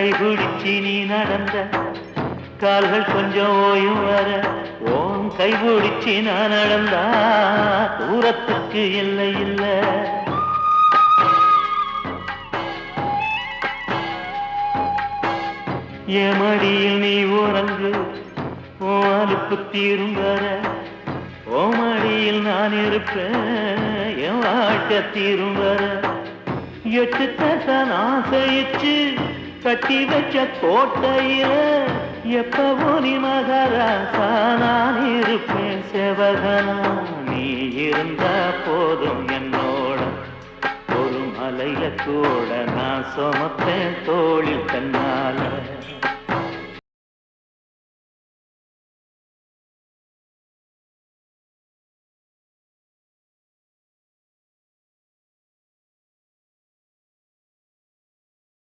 கைபிடிச்சி நீ நடந்த கால்கள் கொஞ்சம் ஓயும் வர ஓம் கைபிடிச்சி நான் நடந்தா தூரத்துக்கு இல்லை இல்லை. என் மடியில் நீ உறங்கு அலுப்பு தீரும் வர ஓ மடியில் நான் இருப்பேன் என் வாழ்க்கை தீரும் வர. 8 தசன் ஆசைச்சு கட்டி வச்ச கோட்டையில எப்பவோ நீ மகாராசா நான் இருப்பேன் செவகனா. நீ இருந்தா போதும் என்னோட ஒரு மலையில கூட நான் சுமப்பேன் தோளில் தன்னால.